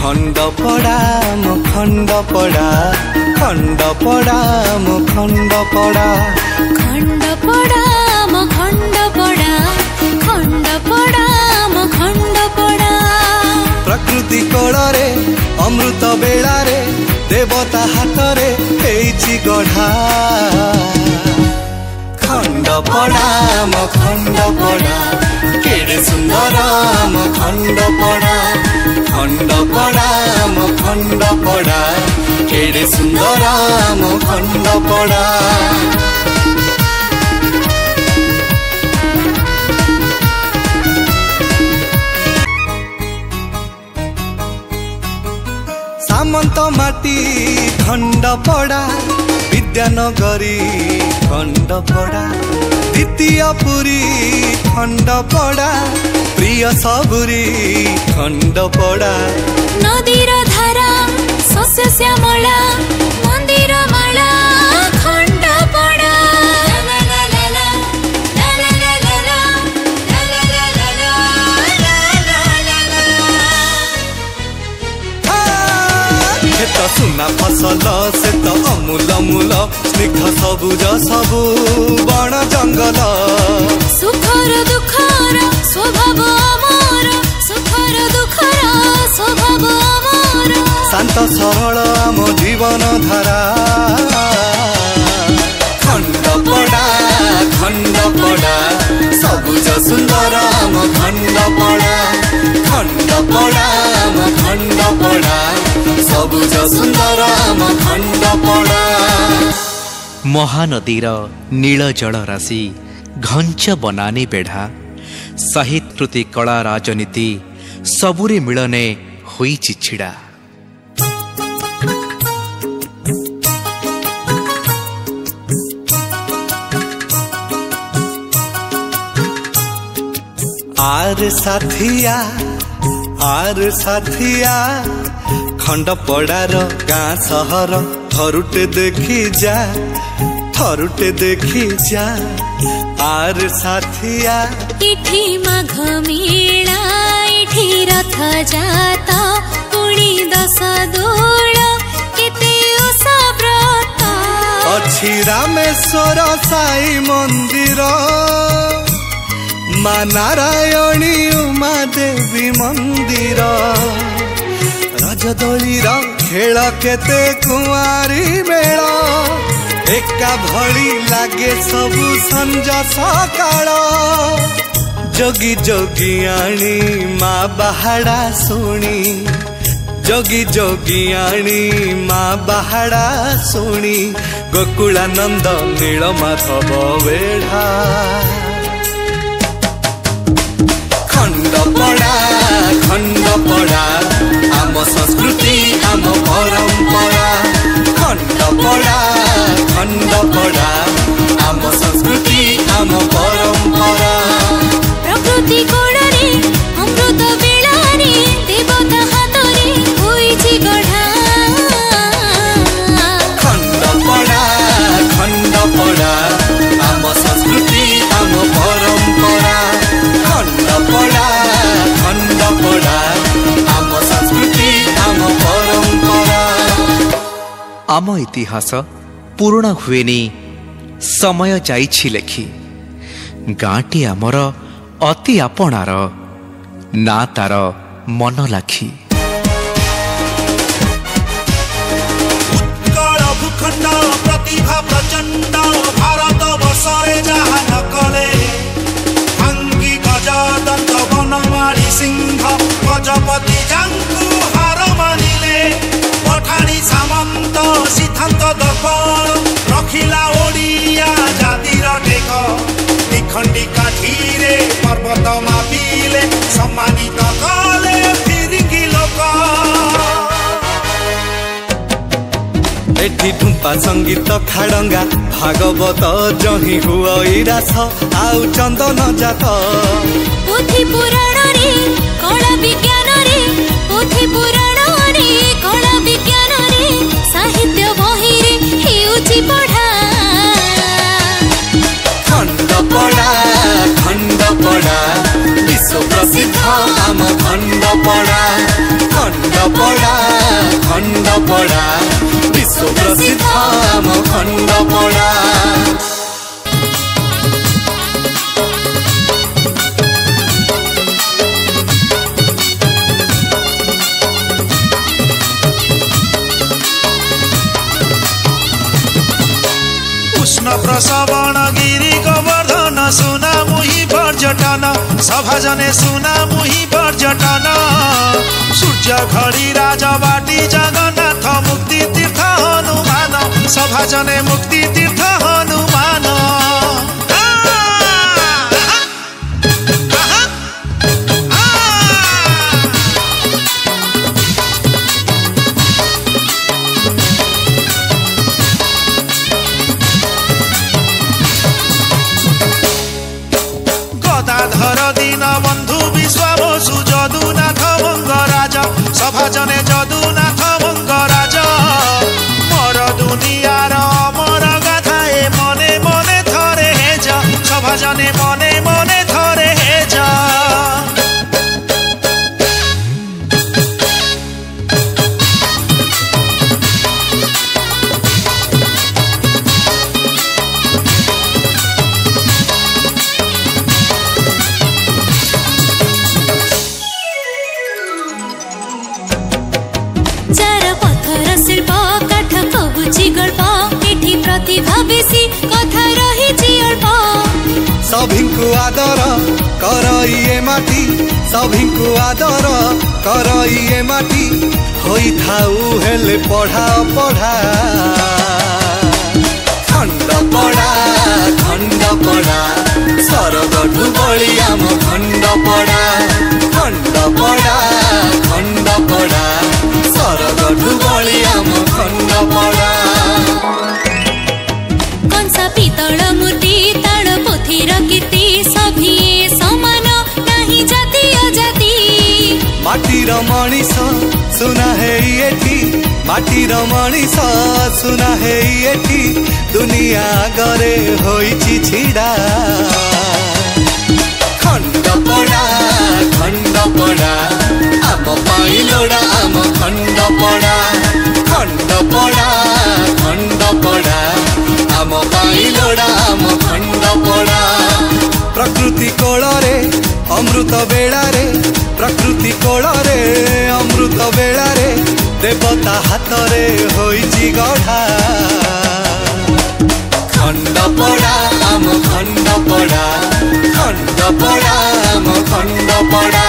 खंडपड़ा मो खंडपड़ा खंडपड़ा मो खंडपड़ा खंडपड़ा मो खंडपड़ा खंडपड़ा मो खंडपड़ा प्रकृति कोड़े अमृत बेलारे देवता हाथरे हेइछि गढ़ा खंडपड़ा मो खंडपड़ा केड़े सुंदर मो खंडपड़ा खंडपड़ा मो खंडपड़ा केड़े सुंदर मो खंडपड़ा सामंत माटी खंडपड़ा विद्यानगरी खंडपड़ा द्वितीय पुरी खंडपड़ा प्रिय सबुरी खंडपड़ा नदीर धारा शस्य श्यामला मंदिर माला खंडपड़ा सुना फसल से तो अमूल मूल स्निग्ध सबुज सबु बण जंगल सुखर दुखर स्वभाव अमर सुखर दुखर स्वभाव अमर शांत सरल आम जीवन धारा खंडपड़ा खंडपड़ा सबुज सुंदर आम खंडपड़ा खंडपड़ा आम खंडपड़ा सबुज सुंदर आम खंडपड़ा महानदीर नील जल राशि घंच बनानी बेढ़ा साहित्य कला राजनीति सबुरे मिलने होई छिड़ा आर साथिया खंडपड़ार गाँ सहर थरुटे देखी जा आर साथिया इठी माघ मेला इठी रथ जाता पुणी दस दोल केते ओषा व्रत अछि रामेश्वर साई मंदिर माँ नारायणी उमा देवी मंदिर रजदोलीर खेल केते कुंवारी मेल एका भली लागे सबु संज सकाळ जोगी जोगी आनी माँ बाहाड़ा शुणी जोगी जोगी आनी माँ बाहाड़ा शुणी गोकुलानंद नीलमाधव बेढ़ा खंडपड़ा खंडपड़ा आम संस्कृति आम परंपरा खंडपड़ा खंडपड़ा आम संस्कृति आम परंपरा प्रकृति कोड़े अमृत बेलारे देवता हाथरे होइछि गढ़ा खंडपड़ा खंडपड़ा आम संस्कृति आम परंपरा खंडपड़ा खंडपड़ा आम संस्कृति आम परंपरा आम इतिहास पूर्ण हुएनी समय जाइछि लेखि गाँटी आमर अति आपणार ना तार मन लाखी उत्कल भूखंड प्रतिभा प्रचंड भारत वर्षरे जहाँ न कले अंगी गजदंत बनमारी सिंह गजपति जांकु हार मानिले पठाणी सामंत सिद्धांत दर्पण रखिला ओडिया जातिर टेक निखंडी काठीरे पर्वत मापिले सम्मानित कले फिरिंगी लोक एठी ठुम्पा संगीत खाड़ंगा भागवत जही हुई रास आउ चंदन जात पोथी पुराण रे कला विज्ञान रे पोथी पुराण रे कला विज्ञान रे साहित्य बही रे हेउछि पढ़ा खंडपड़ा खंडपड़ा विश्व प्रसिद्ध आम खंडपड़ा खंड खंडपड़ा खंडपड़ा विश्व प्रसिद्ध आम खंडपड़ा। प्रसवण गिरी गोवर्धन सुना मुहि पर्यटन सभाजने सुना मुहि पर्यटन सूर्य घड़ी राजबाटी जगन्नाथ मुक्ति तीर्थ हनुमान सभाजने मुक्ति तीर्थ हनुमान। सभाजने जदुनाथ मंगराज मोर दुनियार अमर गाथाए मने मने थरे हेज सभाजने मने मने थरे हेज। प्रतिभा बेसी कथा रही अल्प सभिंकु आदर करइए माटी सभिंकु आदर करइए माटी होई थाउ हेले पढ़ा पढ़ा खंडपड़ा खंडपड़ा सरगठु बळी आम खंडपड़ा खंडपड़ा खंडपड़ा सरगठु बळी आम खंडपड़ा। पितल मूर्ति ताड़ पोथीर कीर्ति सभी समान नहीं जाति अजाति माटीर मणिष सुना है एठी माटीर मणिष सुना है एठी दुनिया गरे होइछि छिड़ा खंडपड़ा खंडपड़ा आम पाई लोड़ा आम खंडपड़ा खंडपड़ा खंडपड़ा आम पाई लोड़ा आम खंडपड़ा। प्रकृति कोଳରେ अमृत बेलारे प्रकृति कोଳରେ अमृत बेलारे देवता हाथरे होइछि गढ़ा खंडपड़ा आम खंडपड़ा खंडपड़ा आम खंडपड़ा।